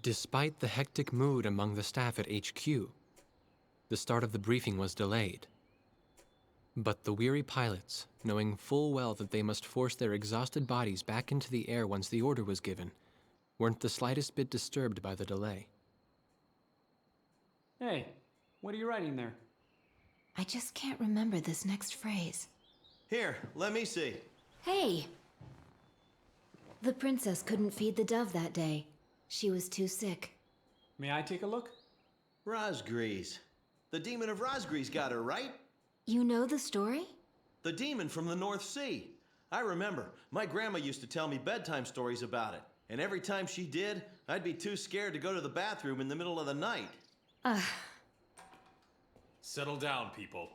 Despite the hectic mood among the staff at HQ, the start of the briefing was delayed. But the weary pilots, knowing full well that they must force their exhausted bodies back into the air once the order was given, weren't the slightest bit disturbed by the delay. Hey, what are you writing there? I just can't remember this next phrase. Here, let me see. Hey! The princess couldn't feed the dove that day. She was too sick. May I take a look? Rosgrees. The demon of Rosgrees got her, right? You know the story? The demon from the North Sea. I remember. My grandma used to tell me bedtime stories about it. And every time she did, I'd be too scared to go to the bathroom in the middle of the night. Settle down, people.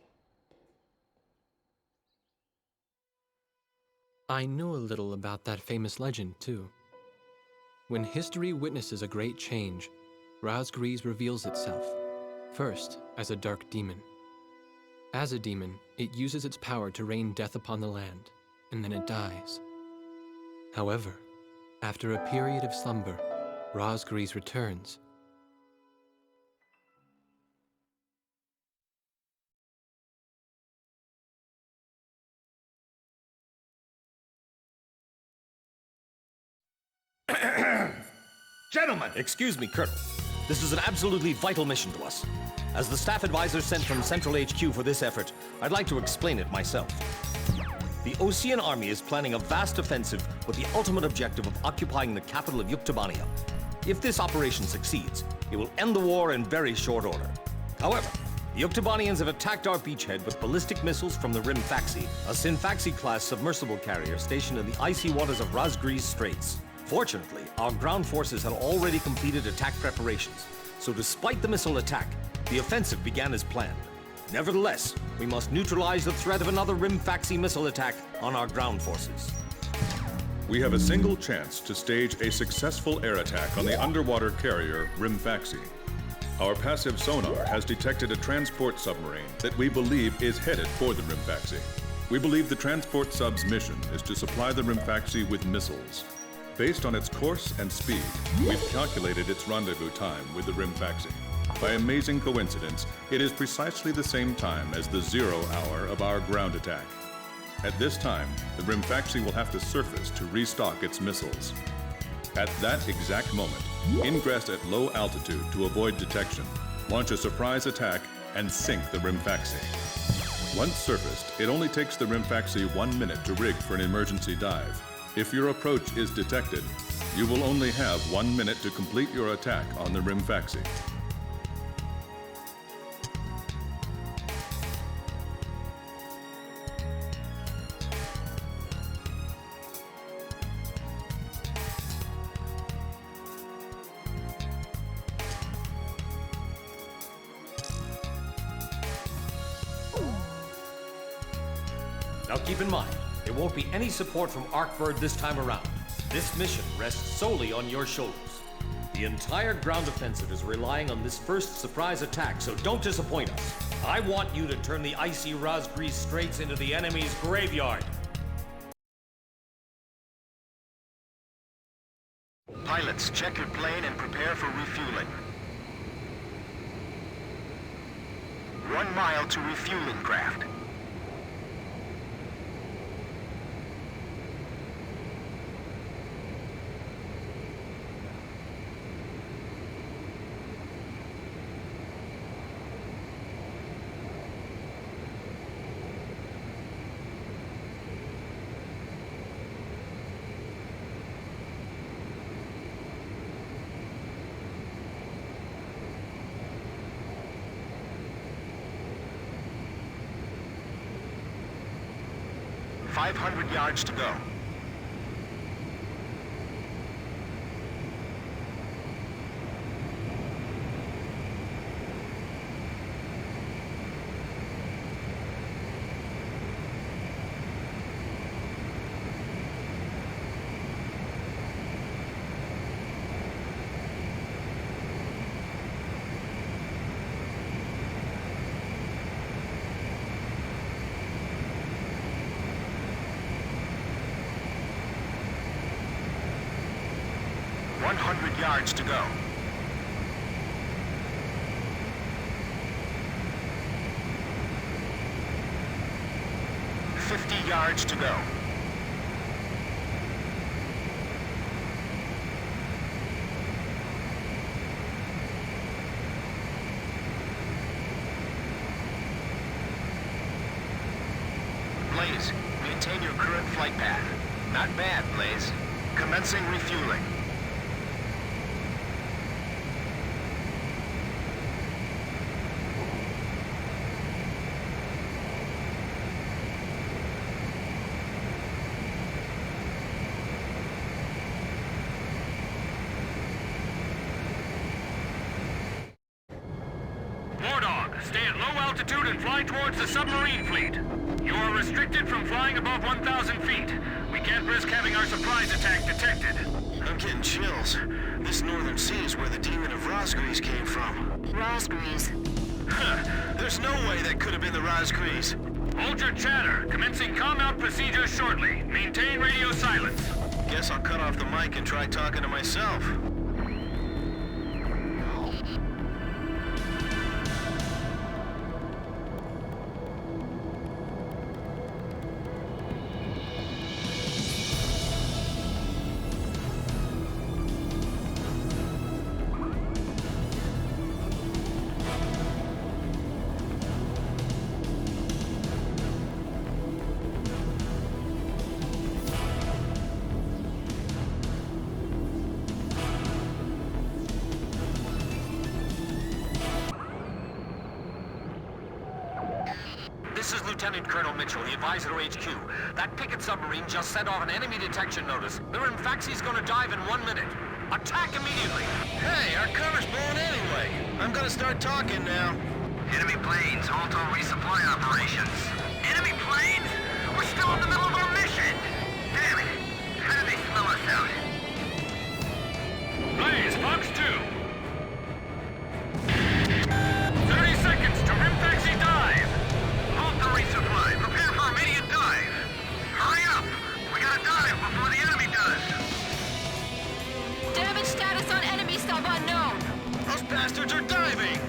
I knew a little about that famous legend, too. When history witnesses a great change, Rosgrees reveals itself, first as a dark demon. As a demon, it uses its power to rain death upon the land, and then it dies. However, after a period of slumber, Rosgrees returns. Gentlemen! Excuse me, Colonel. This is an absolutely vital mission to us. As the staff advisor sent from Central HQ for this effort, I'd like to explain it myself. The Osean Army is planning a vast offensive with the ultimate objective of occupying the capital of Yuktobania. If this operation succeeds, it will end the war in very short order. However, the Yuktobanians have attacked our beachhead with ballistic missiles from the Rimfaxi, a Sinfaxi-class submersible carrier stationed in the icy waters of Rosgrees Straits. Fortunately, our ground forces had already completed attack preparations, so despite the missile attack, the offensive began as planned. Nevertheless, we must neutralize the threat of another Rimfaxi missile attack on our ground forces. We have a single chance to stage a successful air attack on the underwater carrier Rimfaxi. Our passive sonar has detected a transport submarine that we believe is headed for the Rimfaxi. We believe the transport sub's mission is to supply the Rimfaxi with missiles. Based on its course and speed, we've calculated its rendezvous time with the Rimfaxi. By amazing coincidence, it is precisely the same time as the 0 hour of our ground attack. At this time, the Rimfaxi will have to surface to restock its missiles. At that exact moment, ingress at low altitude to avoid detection, launch a surprise attack, and sink the Rimfaxi. Once surfaced, it only takes the Rimfaxi 1 minute to rig for an emergency dive. If your approach is detected, you will only have 1 minute to complete your attack on the Rimfaxi. Now keep in mind, there won't be any support from Arcbird this time around. This mission rests solely on your shoulders. The entire ground offensive is relying on this first surprise attack, so don't disappoint us. I want you to turn the icy Rosgrees Straits into the enemy's graveyard. Pilots, check your plane and prepare for refueling. 1 mile to refueling craft. .500 yards to go. .100 yards to go. 50 yards to go. Blaze, maintain your current flight path. Not bad, Blaze. Commencing refueling. Stay at low altitude and fly towards the submarine fleet. You are restricted from flying above 1,000 feet. We can't risk having our surprise attack detected. I'm getting chills. This northern sea is where the demon of Rosgrees came from. Rosgrees. Huh. There's no way that could have been the Rosgrees. Hold your chatter. Commencing comm-out procedures shortly. Maintain radio silence. Guess I'll cut off the mic and try talking to myself. This is Lieutenant Colonel Mitchell, the advisor to HQ. That picket submarine just sent off an enemy detection notice. The Rimfaxi's gonna dive in 1 minute. Attack immediately! Hey, our cover's blown anyway. I'm gonna start talking now. Enemy planes, halt all resupply operations. Enemy planes? We're still in the middle of our mission! Damn it! How did they smell us out? Blaze, Fox 2. 30 seconds to Rimfaxi dive. Halt the resupply. Prepare for immediate dive. Hurry up! We gotta dive before the enemy does. Damage status on enemy sub unknown. Those bastards are diving!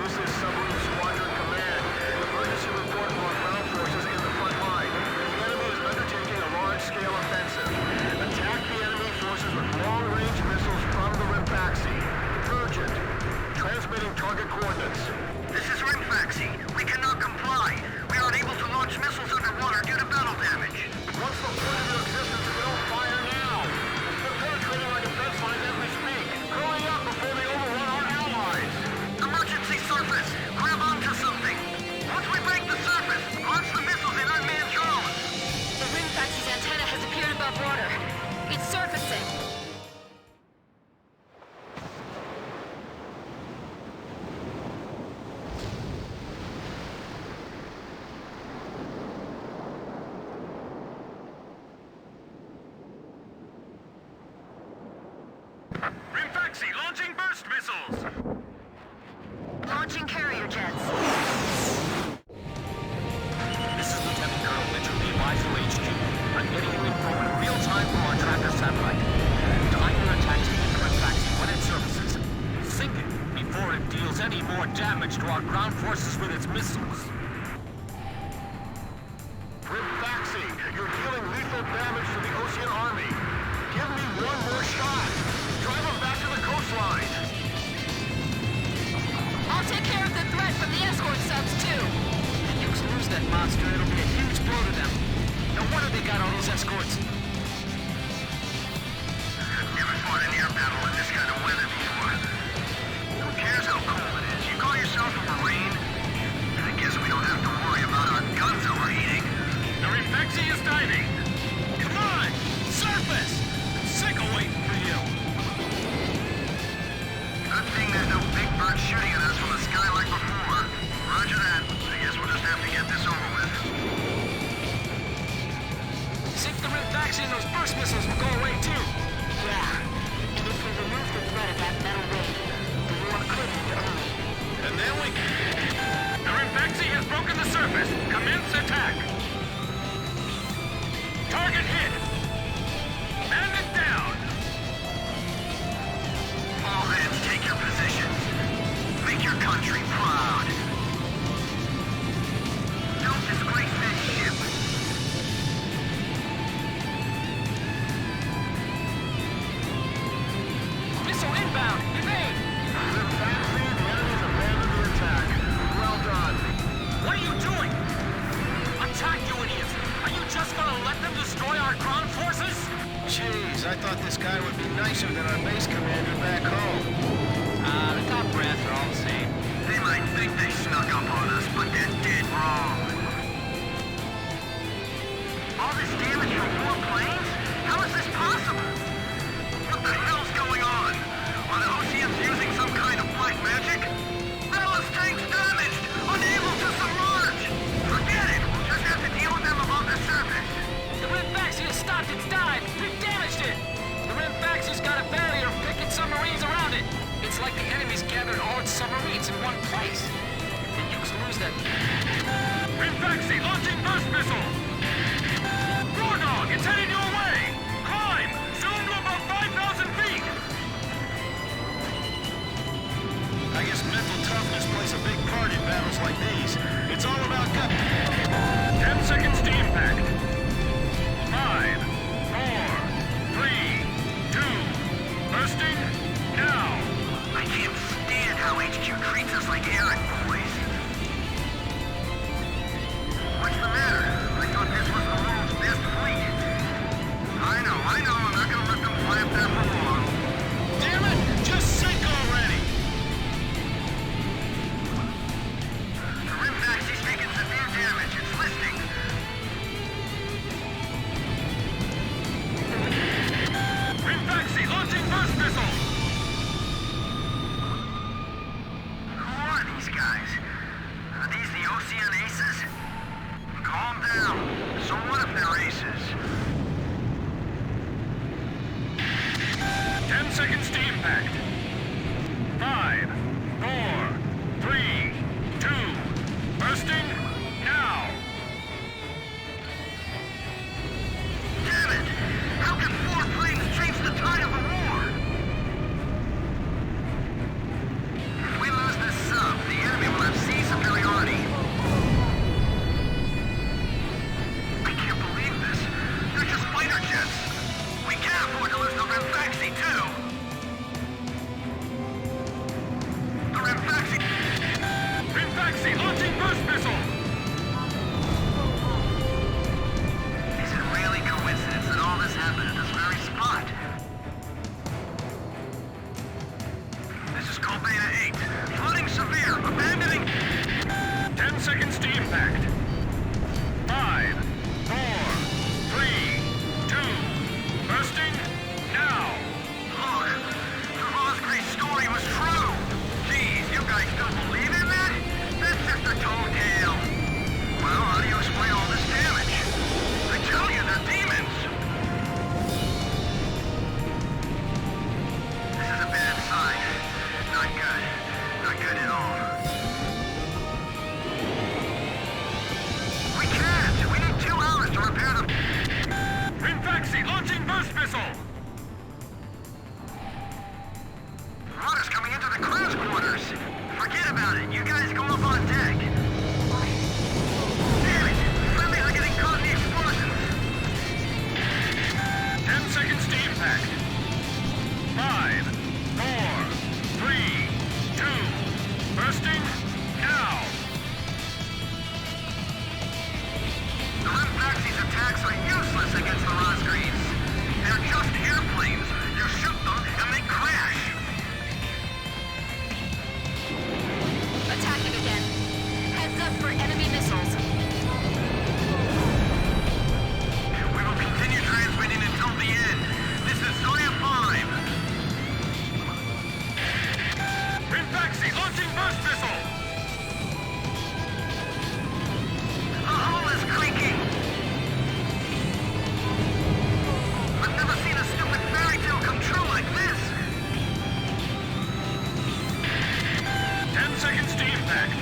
This is Submarine Squadron Command. Emergency report from our ground forces in the front line. The enemy is undertaking a large-scale offensive. Attack the enemy forces with long-range missiles from the Rimfaxi. Urgent. Transmitting target coordinates. This is Rimfaxi. We cannot comply. We are unable to launch missiles underwater due to battle damage. What's the point of your existence if we don't fire now? They're penetrating our defense lines as we speak. Hurry up before they overrun our allies. Emergency surface. Grab onto something. Once we break the surface, launch the missiles in unmanned drones. The Rimfaxi's antenna has appeared above water. It's surfacing. Rimfaxi launching burst missiles. Launching carrier jets. This is Lieutenant Colonel Mitchell, the advisor to HQ. I'm getting you info in real time from our tracker satellite. Time your attacks to the Rimfaxi when it surfaces. Sink it before it deals any more damage to our ground forces with its missiles. Rimfaxi, you're dealing lethal damage to the Ocean Army. Give me one more shot. Drive them back to the coastline. I'll take care of the threat from the escort subs, too. If you lose that monster, it'll be a huge blow to them. No wonder they got all those escorts. Never fought an air battle in this kind of weather before. Who cares how cold it is? You call yourself a Marine? I guess we don't have to worry about our guns overheating. The Rimfaxi is diving. Come on! Surface! I'm sick of waiting for you. Good thing there's no big bird shooting at us from the sky like before. Roger that. I guess we'll just have to get this over with. Sink the Rimfaxi and those burst missiles will go away too. Yeah. And if we remove the threat of that metal ring, the war could end early. And then we... The Rimfaxi has broken the surface. Commence attack. Target hit. Man it down. All hands take your positions. Make your country proud. Don't disgrace this ship. destroy our ground forces? Jeez, I thought this guy would be nicer than our base commander back home. The top brass are all the same. They might think they snuck up on us, but they're dead wrong. All this damage from 4 planes? How is this possible? What the hell's going on? Are the Oceans using some kind of black magic? Ballast tanks damaged! Unable to submerge! Forget it! We'll just have to deal with them above the surface. The Rimfaxi has stopped its dive! We've damaged it! The Rimfaxi's got a barrier of picking submarines around it! It's like the enemy's gathered all its submarines in one place. If the Ukes lose that... Rimfaxi launching burst missile! War Dog, it's headed your way! Climb! Zoom to above 5,000 feet! I guess mental toughness plays a big part in battles like these. It's all about gut. 10 seconds to impact. 5, 4, 3, 2, bursting, now! I can't stand how HQ treats us like errand boys. What's the matter? I thought this was the world's best fleet. I know, I'm not gonna let them fly up there for long. Damn it! Just sink already! The Rimfaxi's taking severe damage. It's listing. Rimfaxi launching burst missile! Who are these guys? Are these the Ocean Aces? Calm down. So what if they're aces? 10 seconds to impact. 5, 4, 3, 2, bursting, now! Damn it! How can 4 planes change the tide of the war? If we lose this sub, the enemy will have sea superiority. I can't believe this. They're just fighter jets. We can't afford to lose the Rimfaxi, too. The Rimfaxi... Rimfaxi launching burst missile! Is it really coincidence that all this happened at this very spot? This is Code Beta 8. Flooding severe. Abandoning... 10 seconds to impact. 5, 4, 3, 2, bursting, now! Look, the Rosgreave story was true. Geez, you guys don't believe in that? That's just a toe tale. Well, how do you explain all this damage? I tell you, they're demons. This is a bad sign. Not good. Not good at all. We can't. We need 2 hours to repair the... Rimfaxi launching burst missile! Water's coming into the crew's quarters. Forget about it. You guys go up on deck. Damn it! Friendlies are getting caught in the explosions. 10 seconds to impact. 5, 4, 3, 2, bursting, now! The Rimfaxi's attacks are useless against the Rosgreaves. They're just airplanes. You shoot them and they crash. Attacking again. Heads up for enemy missiles. We will continue transmitting until the end. This is Zoya 5. Rimfaxi launching burst missile! The hull is creaking. I've never seen a stupid fairy tale come true like this. 10 seconds to impact.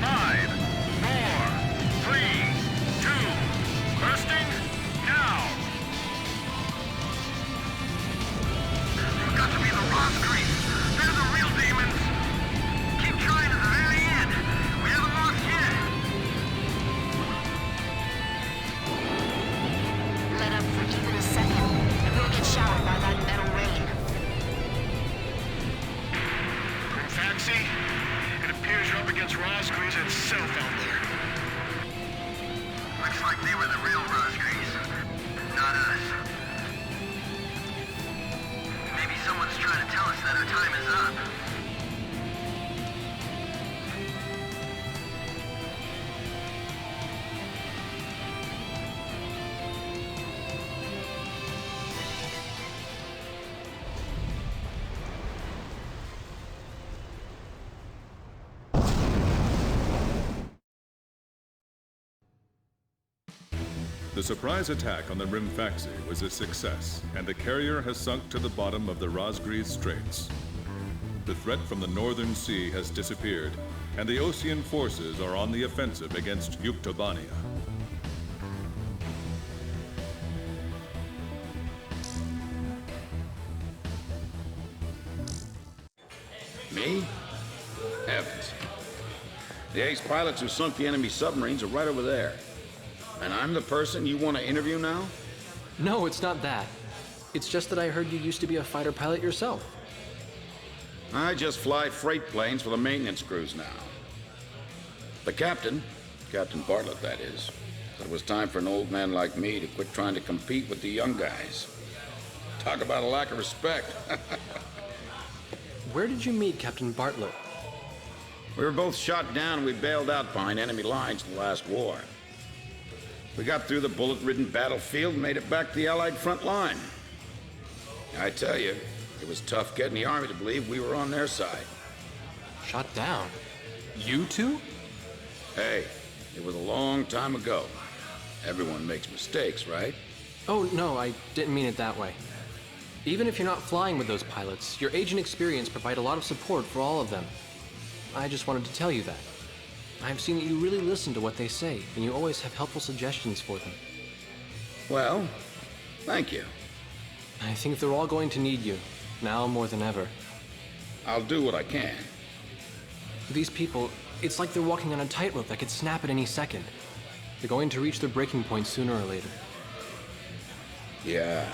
5, 4, 3, 2, bursting, now! You've got to be the Rosgreaves. They're the real demons. Keep trying to the very end. We haven't lost yet. Let up for even a second, and we'll get showered by that metal rain. Rimfaxi, it appears you're up against Rosgreaves itself out there. Looks like they were the real Rosgreaves. us. Maybe someone's trying to tell us that our time is up. The surprise attack on the Rimfaxi was a success, and the carrier has sunk to the bottom of the Rosgrees Straits. The threat from the northern sea has disappeared, and the Osean forces are on the offensive against Yuktobania. Me? Heavens. The ace pilots who sunk the enemy submarines are right over there. And I'm the person you want to interview now? No, it's not that. It's just that I heard you used to be a fighter pilot yourself. I just fly freight planes for the maintenance crews now. The captain, Captain Bartlett that is, said it was time for an old man like me to quit trying to compete with the young guys. Talk about a lack of respect. Where did you meet Captain Bartlett? We were both shot down and we bailed out behind enemy lines in the last war. We got through the bullet-ridden battlefield and made it back to the Allied front line. I tell you, it was tough getting the Army to believe we were on their side. Shot down? You two? Hey, it was a long time ago. Everyone makes mistakes, right? Oh, no, I didn't mean it that way. Even if you're not flying with those pilots, your age and experience provide a lot of support for all of them. I just wanted to tell you that. I've seen that you really listen to what they say, and you always have helpful suggestions for them. Well, thank you. I think they're all going to need you, now more than ever. I'll do what I can. These people, it's like they're walking on a tightrope that could snap at any second. They're going to reach their breaking point sooner or later. Yeah,